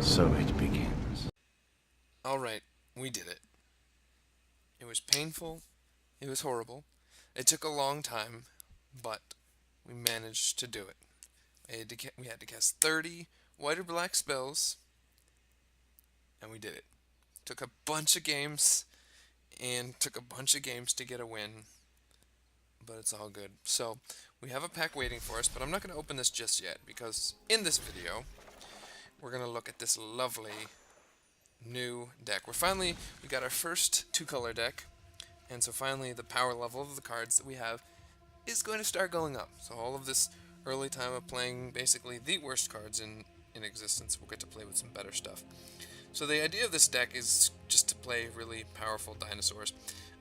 So it begins. Alright, we did it. It was painful, it was horrible, it took a long time, but we managed to do it. We had to cast 30 white or black spells, and we did it. Took a bunch of games, and took a bunch of games to get a win, but it's all good. So, we have a pack waiting for us, but I'm not going to open this just yet, because in this video, we're going to look at this lovely new deck. We got our first two-color deck, and so finally the power level of the cards that we have is going to start going up. So all of this early time of playing basically the worst cards in existence, we'll get to play with some better stuff. So the idea of this deck is just to play really powerful dinosaurs.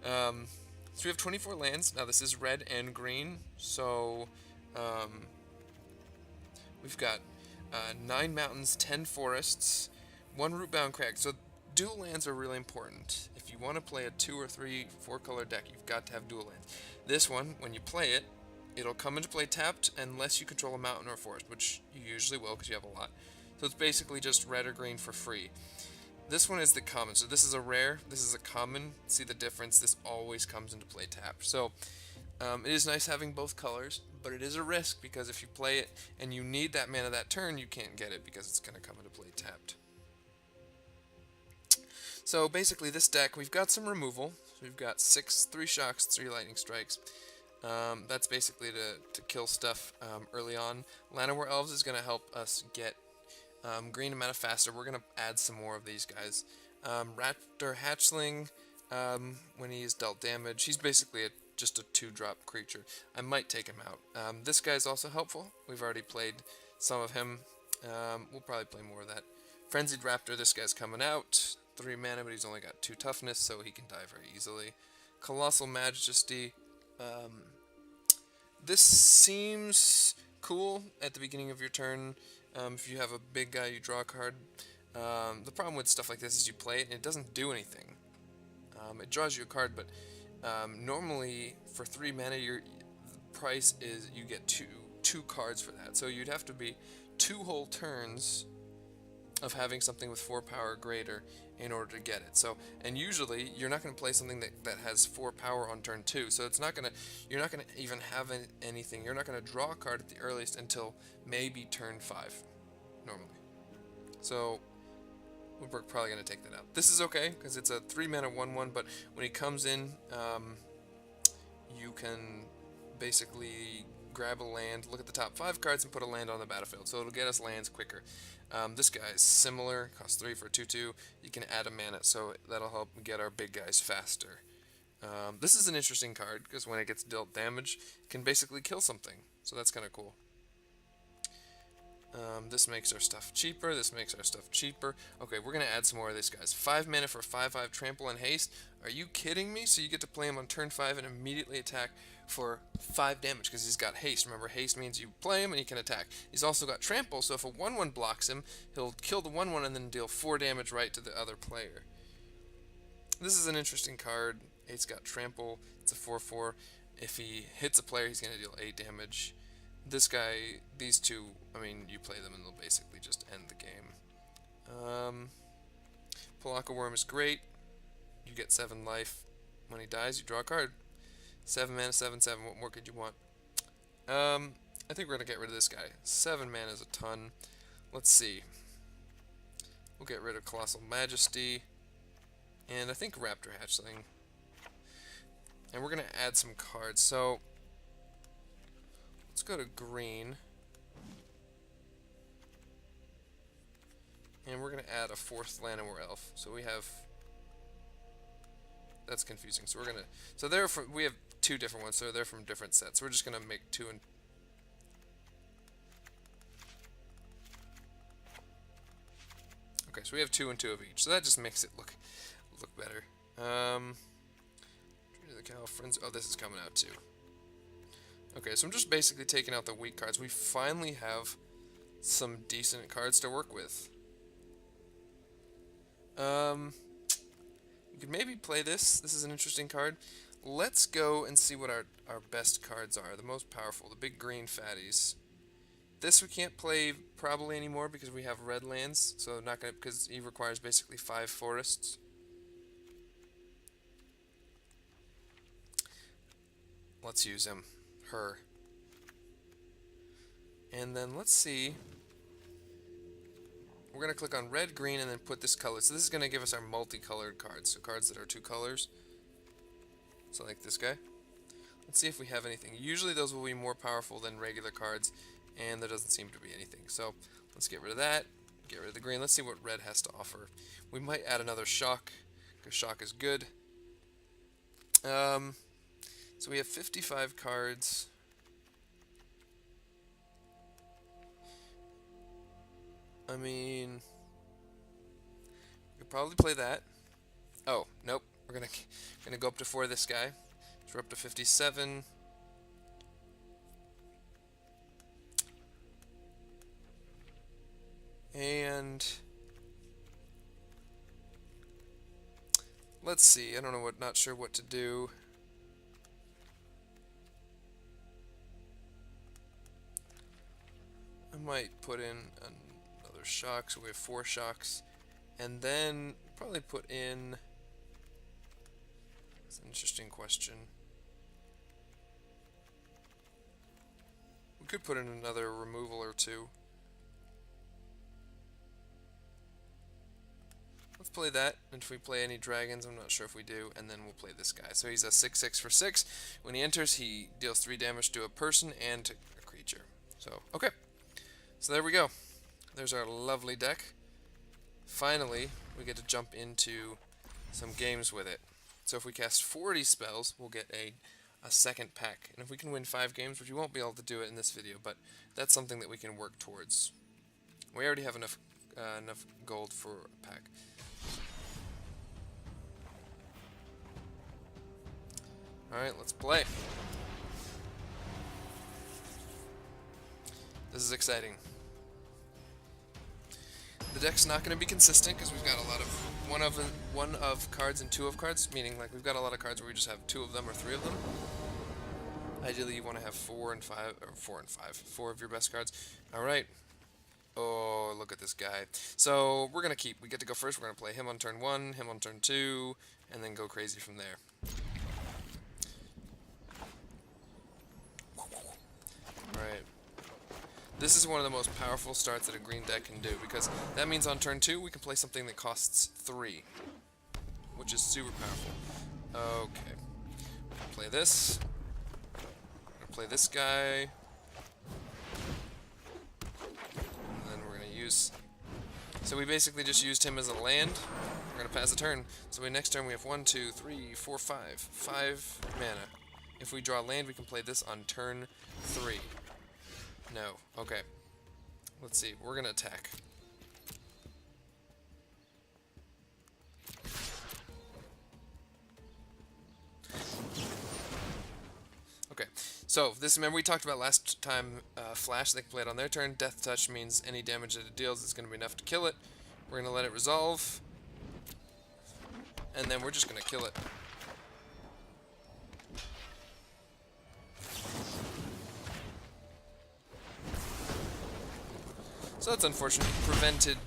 So we have 24 lands. Now this is red and green, so um, we've got 9 mountains, 10 forests, 1 root-bound crag. So dual lands are really important. If you want to play a 2 or 3, 4-color deck, you've got to have dual lands. This one, when you play it, it'll come into play tapped unless you control a mountain or a forest, which you usually will because you have a lot. So it's basically just red or green for free. This one is the common. So this is a rare, this is a common. See the difference? This always comes into play tapped. So it is nice having both colors, but it is a risk because if you play it and you need that mana that turn, you can't get it because it's going to come into play tapped. So basically this deck, we've got some removal. So we've got 3 shocks, 3 lightning strikes. That's basically to kill stuff early on. Llanowar Elves is going to help us get green mana faster. We're going to add some more of these guys. Raptor Hatchling, when he's dealt damage, he's basically just a 2-drop creature. I might take him out. This guy's also helpful. We've already played some of him. We'll probably play more of that. Frenzied Raptor, this guy's coming out. 3 mana, but he's only got 2 toughness, so he can die very easily. Colossal Majesty. This seems cool at the beginning of your turn. If you have a big guy, you draw a card. The problem with stuff like this is you play it and it doesn't do anything. It draws you a card, but normally for 3 mana, the price is you get two cards for that. So you'd have to be 2 whole turns of having something with 4 power or greater in order to get it. So, and usually you're not going to play something that has 4 power on turn 2. So you're not gonna even have anything. You're not going to draw a card at the earliest until maybe turn 5, normally. So we're probably going to take that out. This is okay because it's a 3 mana 1/1, but when he comes in, you can basically grab a land, look at the top 5 cards, and put a land on the battlefield. So it'll get us lands quicker. This guy is similar, costs 3 for a 2/2. You can add a mana, so that'll help get our big guys faster. This is an interesting card because when it gets dealt damage, it can basically kill something. So that's kind of cool. This makes our stuff cheaper. This makes our stuff cheaper. Okay, we're going to add some more of these guys. 5 mana for 5/5 trample and haste. Are you kidding me? So you get to play him on turn 5 and immediately attack for 5 damage because he's got haste. Remember, haste means you play him and he can attack. He's also got trample, so if a 1/1 blocks him, he'll kill the 1/1 and then deal 4 damage right to the other player. This is an interesting card. It's got trample. It's a 4/4. If he hits a player, he's going to deal 8 damage. This guy, these two, I mean, you play them and they'll basically just end the game. Polaka Worm is great. You get 7 life. When he dies, you draw a card. 7 mana, 7/7. What more could you want? I think we're going to get rid of this guy. 7 mana is a ton. Let's see. We'll get rid of Colossal Majesty. And I think Raptor Hatchling. And we're going to add some cards. So let's go to green. And we're going to add a 4th Llanowar Elf. So we have... That's confusing. So we're going to... So we have 2 different ones, so they're from different sets. So we're just going to make 2 and... Okay, so we have 2 and 2 of each. So that just makes it look better. The Cow Friends... Oh, this is coming out too. Okay, so I'm just basically taking out the weak cards. We finally have some decent cards to work with. You could maybe play this. This is an interesting card. Let's go and see what our best cards are. The most powerful, the big green fatties. This we can't play probably anymore because we have red lands, so not gonna, because he requires basically 5 forests. Let's use him. Her. And then let's see. We're going to click on red, green, and then put this color. So this is going to give us our multicolored cards. So cards that are 2 colors. So like this guy. Let's see if we have anything. Usually those will be more powerful than regular cards. And there doesn't seem to be anything. So let's get rid of that. Get rid of the green. Let's see what red has to offer. We might add another shock, because shock is good. So we have 55 cards. I mean, we could probably play that. Oh, nope. We're gonna go up to 4 this guy. So we're up to 57. And let's see. I don't know not sure what to do. I might put in another shock, so we have 4 shocks. And then probably put in. It's an interesting question. We could put in another removal or 2. Let's play that, and if we play any dragons, I'm not sure if we do, and then we'll play this guy. So he's a 6/6 for 6. When he enters, he deals 3 damage to a person and to a creature. So, okay. So there we go. There's our lovely deck. Finally, we get to jump into some games with it. So if we cast 40 spells, we'll get a second pack. And if we can win 5 games, which we won't be able to do it in this video, but that's something that we can work towards. We already have enough gold for a pack. Alright, let's play. This is exciting. The deck's not going to be consistent because we've got a lot of one of cards and 2 of cards, meaning like we've got a lot of cards where we just have 2 of them or 3 of them. Ideally, you want to have 4 and 5, or 4 and 5, 4 of your best cards. Alright. Oh, look at this guy. So, we're going to keep. We get to go first. We're going to play him on turn 1, him on turn 2, and then go crazy from there. Alright. This is one of the most powerful starts that a green deck can do, because that means on turn 2 we can play something that costs 3, which is super powerful. Okay. Play this. We're gonna play this guy. And then we're gonna use... So we basically just used him as a land. We're gonna pass a turn. So next turn we have 1, 2, 3, 4, 5. 5 mana. If we draw land, we can play this on turn 3. No. Okay. Let's see. We're gonna attack. Okay. So, this, remember we talked about last time, Flash, they can play it on their turn. Death Touch means any damage that it deals is going to be enough to kill it. We're going to let it resolve. And then we're just going to kill it. So that's unfortunate. Prevented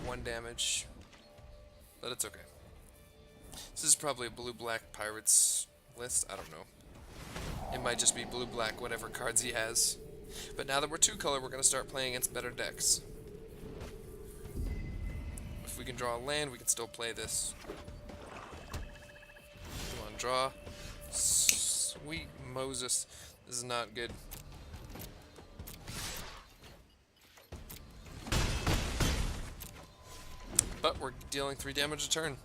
1 damage. But it's okay. This is probably a blue-black pirates list. I don't know. It might just be blue-black, whatever cards he has. But now that we're 2-color, we're going to start playing against better decks. If we can draw a land, we can still play this. Come on, draw. Sweet Moses. This is not good. But we're dealing 3 damage a turn.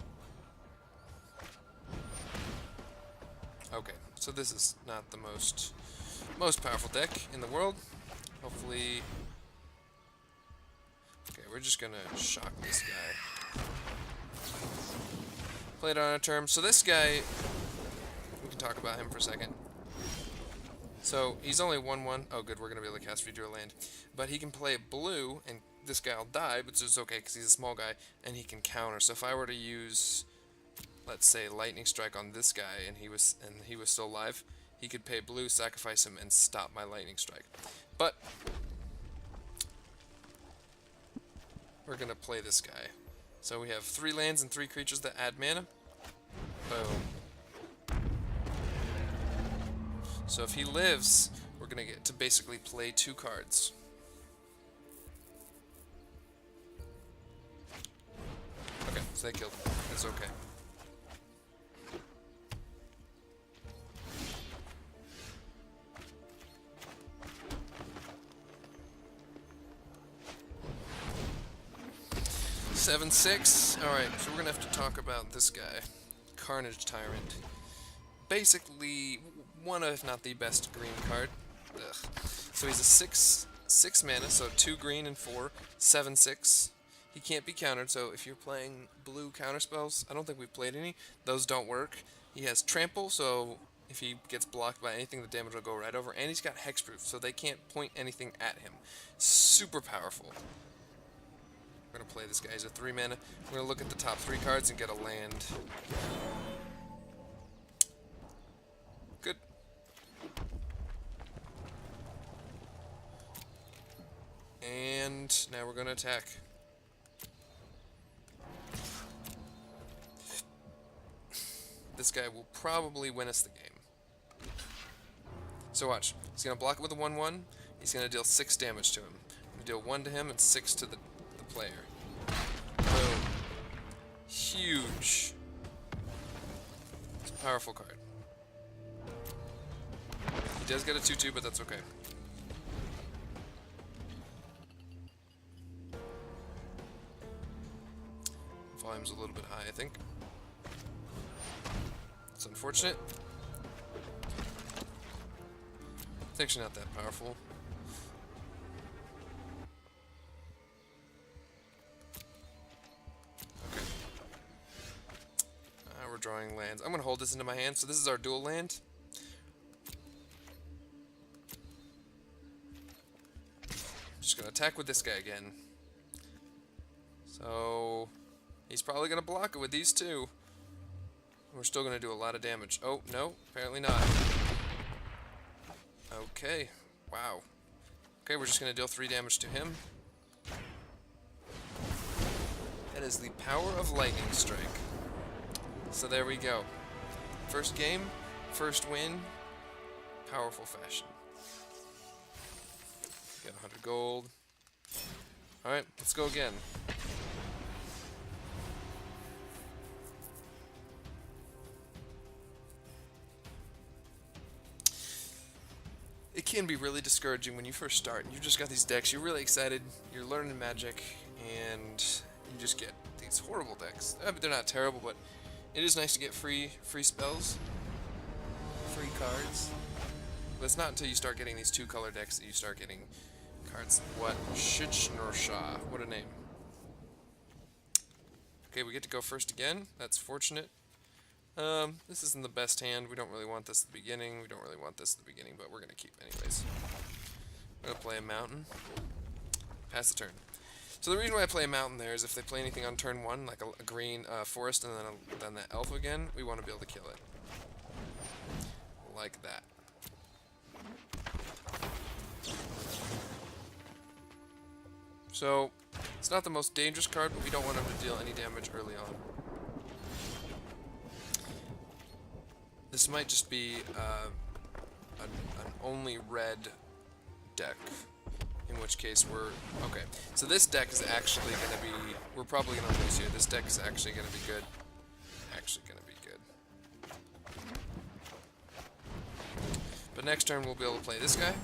Okay, so this is not the most powerful deck in the world. Hopefully... Okay, we're just gonna shock this guy. Play it on a turn. So this guy... We can talk about him for a second. So, he's only 1/1. Oh, good, we're gonna be able to cast if you drew a land. But he can play blue, and this guy will die, but it's okay, because he's a small guy, and he can counter. So if I were to use... let's say lightning strike on this guy and he was still alive, he could pay blue, sacrifice him, and stop my lightning strike. But we're gonna play this guy. So we have 3 lands and 3 creatures that add mana. Boom. So if he lives, we're gonna get to basically play 2 cards. Okay, so they killed him. It's okay. Seven, 6. Alright, so we're gonna have to talk about this guy. Carnage Tyrant. Basically, one of, if not the best green card. Ugh. So he's a 6 mana, so 2 green and 4. 7, 6. He can't be countered, so if you're playing blue counterspells, I don't think we've played any, those don't work. He has Trample, so if he gets blocked by anything, the damage will go right over. And he's got Hexproof, so they can't point anything at him. Super powerful. We're going to play this guy. He's a 3 mana. We're going to look at the top 3 cards and get a land. Good. And now we're going to attack. This guy will probably win us the game. So watch. He's going to block it with a 1/1. He's going to deal 6 damage to him. We deal 1 to him and 6 to the player. Boom. Huge. It's a powerful card. He does get a 2/2, but that's okay. Volume's a little bit high, I think. It's unfortunate. It's actually not that powerful. Okay. We're drawing lands. I'm going to hold this into my hand. So this is our dual land. Just going to attack with this guy again. So he's probably going to block it with these 2. We're still going to do a lot of damage. Oh, no, apparently not. Okay, wow. Okay, we're just going to deal 3 damage to him. That is the power of Lightning Strike. So there we go. First game, first win, powerful fashion. Got 100 gold. Alright, let's go again. It can be really discouraging when you first start. You've just got these decks, you're really excited, you're learning Magic, and you just get these horrible decks. They're not terrible, but it is nice to get free spells, free cards. But it's not until you start getting these 2-color decks that you start getting cards. What? Shishnorsha. What a name. Okay, we get to go first again. That's fortunate. This isn't the best hand. We don't really want this at the beginning. We don't really want this at the beginning, but we're going to keep anyways. I'm going to play a mountain. Pass the turn. So the reason why I play a mountain there is if they play anything on turn 1, like a green forest and then the elf again, we want to be able to kill it. Like that. So, it's not the most dangerous card, but we don't want him to deal any damage early on. This might just be an only red deck, in which case we're... Okay, so this deck is actually going to be... We're probably going to lose here. This deck is actually going to be good. Actually going to be good. But next turn we'll be able to play this guy.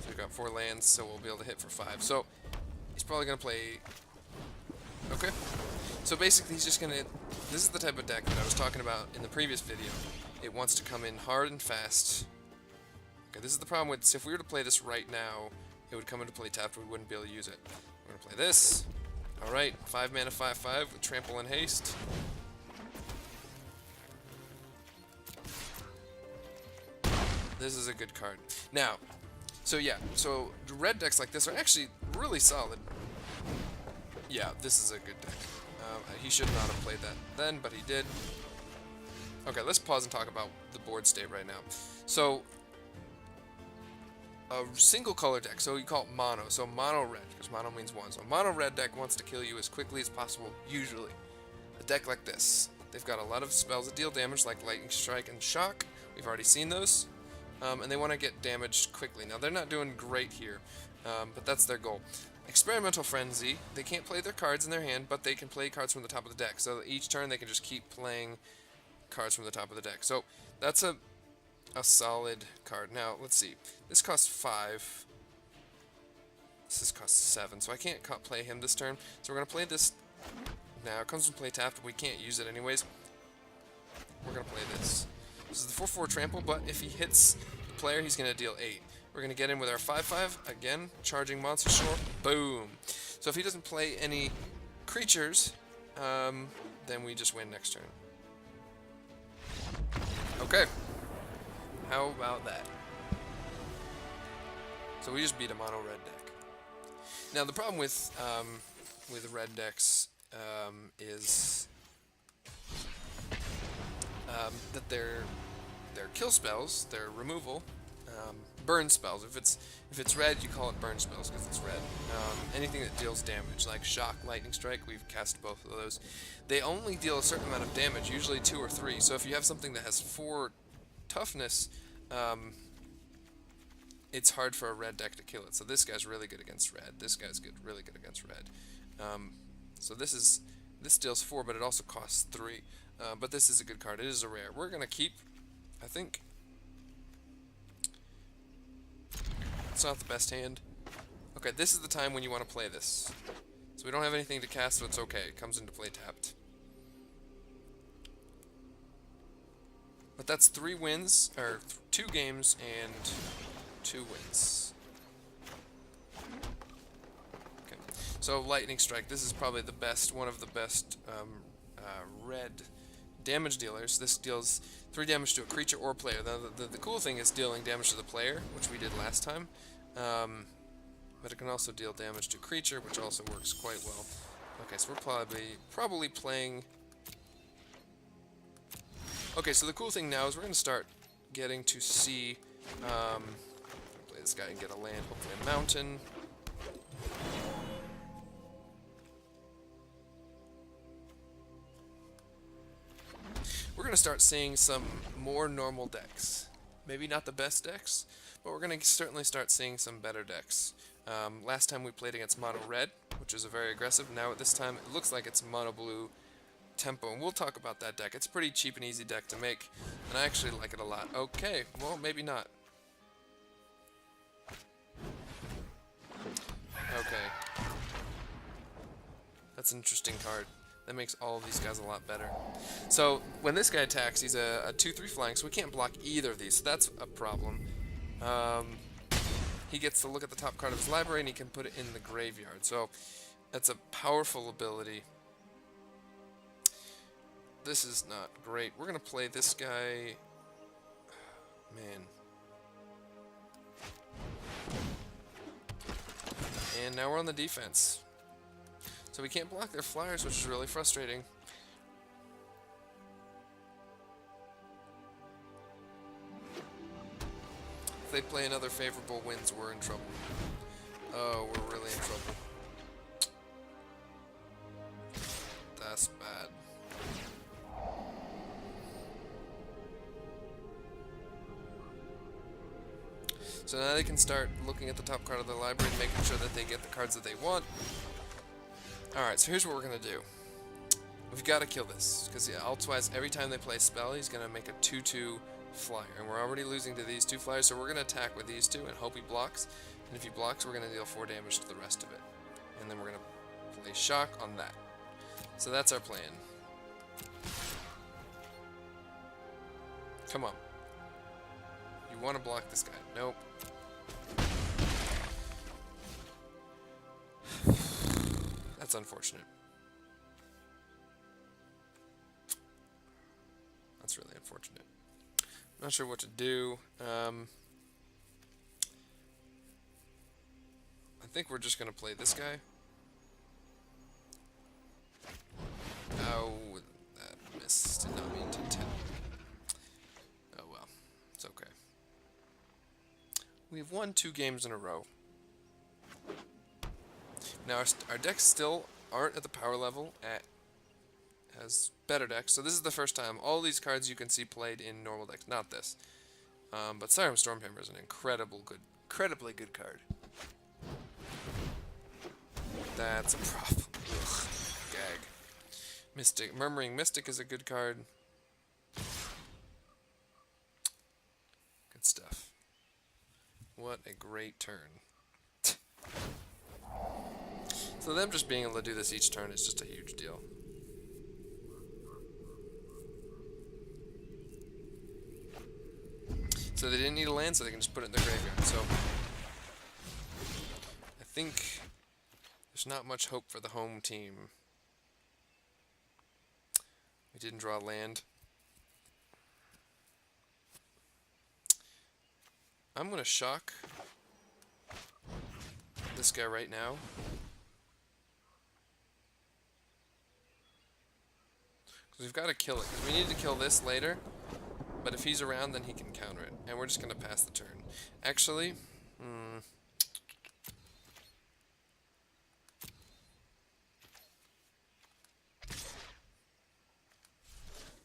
So we've got 4 lands, so we'll be able to hit for 5. So he's probably going to play... Okay. So basically he's just going to... This is the type of deck that I was talking about in the previous video. It wants to come in hard and fast. Okay, this is the problem with... If we were to play this right now, it would come into play tapped, we wouldn't be able to use it. We're going to play this. Alright, 5 mana, 5/5 with Trample and Haste. This is a good card. Now, so yeah, so red decks like this are actually really solid. Yeah, this is a good deck. He should not have played that then, but he did. Okay, let's pause and talk about the board state right now. So, a single color deck, so you call it mono, so mono red, because mono means one. So mono red deck wants to kill you as quickly as possible, usually. A deck like this, they've got a lot of spells that deal damage, like Lightning Strike and Shock. We've already seen those. And they want to get damaged quickly. Now, they're not doing great here, but that's their goal. Experimental Frenzy, they can't play their cards in their hand, but they can play cards from the top of the deck. So each turn, they can just keep playing cards from the top of the deck. So that's a solid card. Now, let's see. This costs 5. This costs 7, so I can't play him this turn. So we're going to play this now. It comes from play tapped. We can't use it anyways. We're going to play this. This is the 4/4 trample, but if he hits the player, he's going to deal 8. We're going to get in with our 5/5. Again, charging monster shore. Boom. So if he doesn't play any creatures, then we just win next turn. Okay. How about that? So we just beat a mono red deck. Now the problem with red decks is that their kill spells, their removal, burn spells. If it's red, you call it burn spells because it's red. Anything that deals damage, like Shock, Lightning Strike, we've cast both of those. They only deal a certain amount of damage, usually 2 or 3. So if you have something that has 4 toughness, it's hard for a red deck to kill it. So this guy's really good against red. This guy's really good against red. So this deals 4, but it also costs 3. But this is a good card. It is a rare. We're gonna keep. I think it's not the best hand. Okay, this is the time when you want to play this. So we don't have anything to cast, so it's okay. It comes into play tapped. But that's 3 wins, or 2 games and 2 wins. Okay, so Lightning Strike. This is probably the best, one of the best red damage dealers. This deals 3 damage to a creature or player. The cool thing is dealing damage to the player, which we did last time. But it can also deal damage to a creature, which also works quite well. Okay, so we're probably playing. Okay, so the cool thing now is we're going to start getting to see, play this guy and get a land, hopefully a mountain. We're going to start seeing some more normal decks. Maybe not the best decks, but we're going to certainly start seeing some better decks. Last time we played against mono red, which was a very aggressive. Now at this time it looks like it's mono blue tempo, and we'll talk about that deck. It's a pretty cheap and easy deck to make, and I actually like it a lot. Okay, well, maybe not. Okay. That's an interesting card. That makes all of these guys a lot better. So, when this guy attacks, he's a 2/3 flying, so we can't block either of these, so that's a problem. He gets to look at the top card of his library, and he can put it in the graveyard. So, that's a powerful ability. This is not great. We're going to play this guy. Man. And now we're on the defense. So we can't block their flyers, which is really frustrating. If they play another favorable wins, we're in trouble. Oh, we're really in trouble. That's bad. So now they can start looking at the top card of their library and making sure that they get the cards that they want. Alright, so here's what we're going to do. We've got to kill this, because Altwise, every time they play a spell, he's going to make a 2/2 flyer. And we're already losing to these 2 flyers, so we're going to attack with these 2 and hope he blocks. And if he blocks, we're going to deal 4 damage to the rest of it. And then we're going to play Shock on that. So that's our plan. Come on. You want to block this guy. Nope. That's unfortunate. That's really unfortunate. Not sure what to do. I think we're just going to play this guy. Oh, that missed. Did not mean to tap. we've won 2 games in a row. Now our decks still aren't at the power level as better decks. So this is the first time all these cards you can see played in normal decks. Not this, but Siren Stormhammer is an incredibly good card. That's a problem. Ugh, gag. Murmuring Mystic is a good card. Good stuff. What a great turn. So them just being able to do this each turn is just a huge deal. So they didn't need a land, so they can just put it in their graveyard. So I think there's not much hope for the home team. We didn't draw land. I'm going to shock this guy right now. Because we've got to kill it. Because we need to kill this later. But if he's around, then he can counter it. And we're just going to pass the turn. Actually, I'm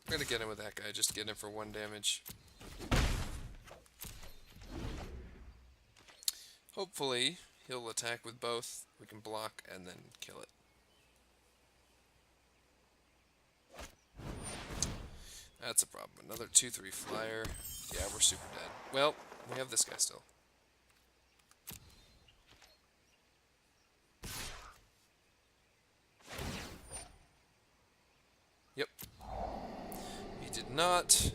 going to get him with that guy. Just get him for 1 damage. Hopefully, he'll attack with both. We can block and then kill it. That's a problem. Another 2/3 flyer. Yeah, we're super dead. Well, we have this guy still. Yep. He did not.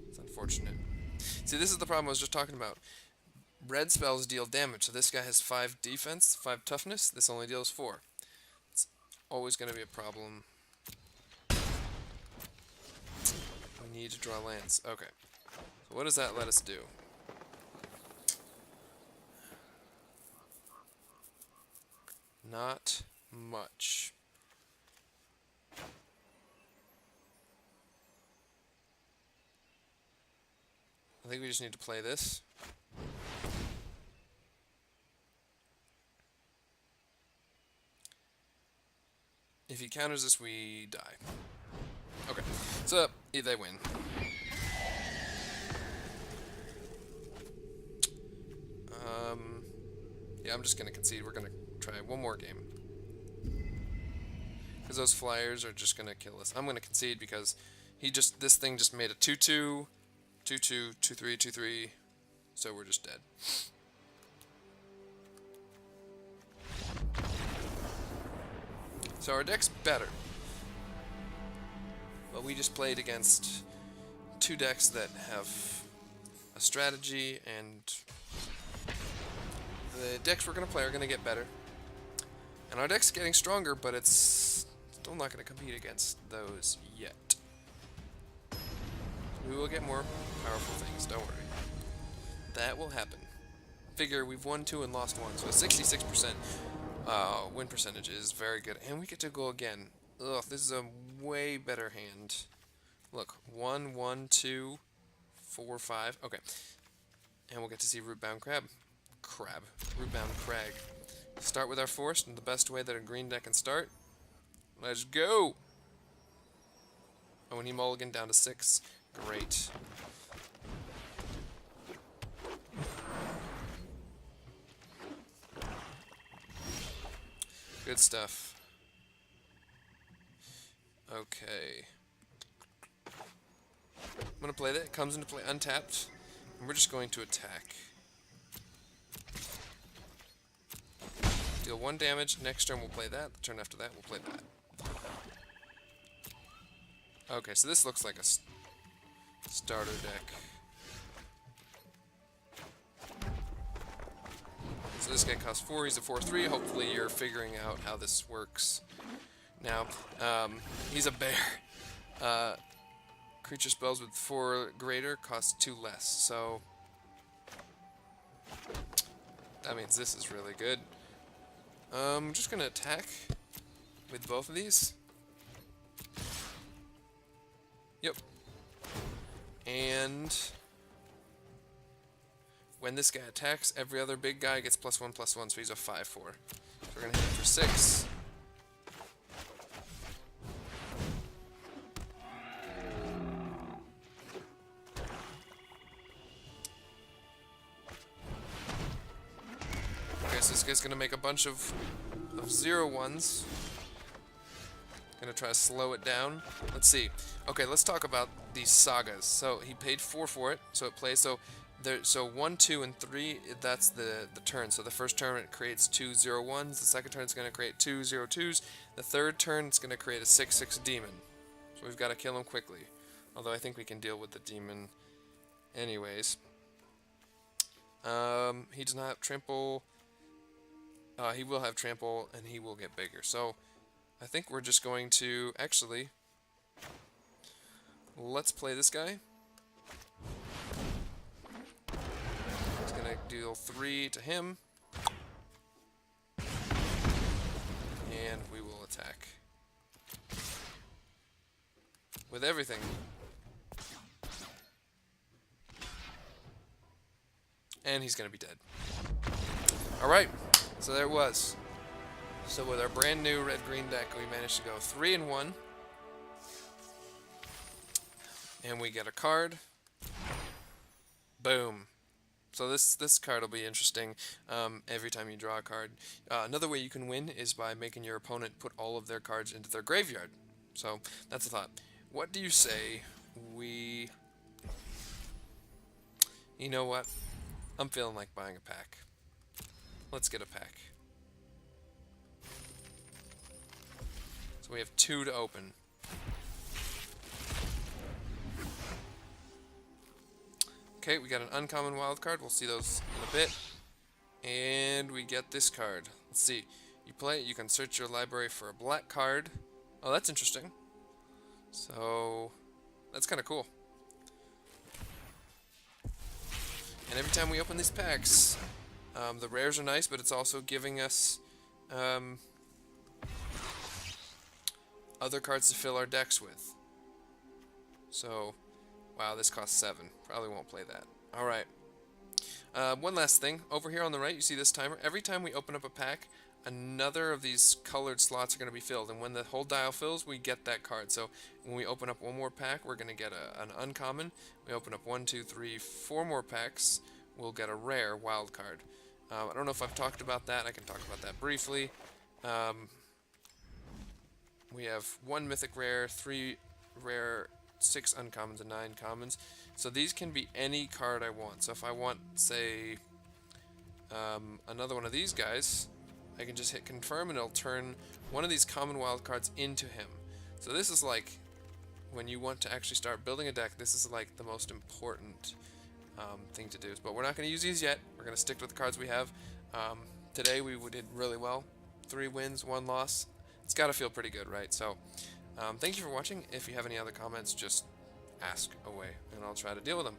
It's unfortunate. See, this is the problem I was just talking about. Red spells deal damage, so this guy has 5 defense, 5 toughness. This only deals 4. It's always going to be a problem. We need to draw lands. Okay. So what does that let us do? Not much. I think we just need to play this. If he counters this, we die. Okay, so they win. Yeah, I'm just gonna concede. We're gonna try one more game because those flyers are just gonna kill us. I'm gonna concede because this thing just made a 2/2, 2/2, 2/3, 2/3, so we're just dead. So our deck's better. But we just played against 2 decks that have a strategy, and the decks we're going to play are going to get better. And our deck's getting stronger, but it's still not going to compete against those yet. We will get more powerful things, don't worry. That will happen. Figure we've won 2 and lost 1, so a 66% win percentage is very good. And we get to go again. Ugh, this is a way better hand. Look, 1, 1, 2, 4, 5. Okay. And we'll get to see Rootbound Rootbound Crag. Start with our forest in the best way that a green deck can start. Let's go! Oh, and he mulligan down to 6. Great. Good stuff. Okay. I'm going to play that. It comes into play untapped. And we're just going to attack. Deal 1 damage. Next turn we'll play that. The turn after that we'll play that. Okay, so this looks like a starter deck. So this guy costs 4. He's a 4/3. Hopefully you're figuring out how this works. Now, he's a bear. Creature spells with 4 greater cost 2 less, so that means this is really good. I'm just gonna attack with both of these. Yep. And when this guy attacks, every other big guy gets +1/+1, so he's a 5/4. So we're gonna hit him for 6. Okay, so this guy's gonna make a bunch of 0/1s. Gonna try to slow it down. Let's see. Okay, let's talk about these sagas. So he paid 4 for it, so it plays. So 1, 2, and 3. That's the turn. So the first turn it creates 2 0/1s. The second turn it's gonna create 2 0/2s. The third turn it's gonna create a 6/6 demon. So we've got to kill him quickly. Although I think we can deal with the demon, anyways. He does not have trample. He will have trample, and he will get bigger. So I think we're just going to, actually, let's play this guy. He's going to deal 3 to him. And we will attack. With everything. And he's going to be dead. Alright, so there it was. So with our brand new red-green deck, we managed to go 3-1. And we get a card. Boom. So this card will be interesting every time you draw a card. Another way you can win is by making your opponent put all of their cards into their graveyard. So that's the thought. What do you say we... You know what? I'm feeling like buying a pack. Let's get a pack. So we have 2 to open. Okay, we got an uncommon wild card. We'll see those in a bit. And we get this card. Let's see. You play it, you can search your library for a black card. Oh, that's interesting. So, that's kind of cool. And every time we open these packs, the rares are nice, but it's also giving us other cards to fill our decks with. So, wow, this costs 7. Probably won't play that. Alright. One last thing. Over here on the right, you see this timer. Every time we open up a pack, another of these colored slots are going to be filled. And when the whole dial fills, we get that card. So when we open up one more pack, we're going to get an uncommon. We open up 1, 2, 3, 4 more packs, we'll get a rare wild card. I don't know if I've talked about that. I can talk about that briefly. We have 1 mythic rare, 3 rare, 6 uncommons, and 9 commons. So these can be any card I want. So if I want, say, another one of these guys, I can just hit confirm and it'll turn one of these common wild cards into him. So this is like, when you want to actually start building a deck, this is like the most important thing to do. But we're not going to use these yet. We're going to stick with the cards we have. Today we did really well. 3 wins, 1 loss. It's got to feel pretty good, right? So thank you for watching. If you have any other comments, just ask away, and I'll try to deal with them.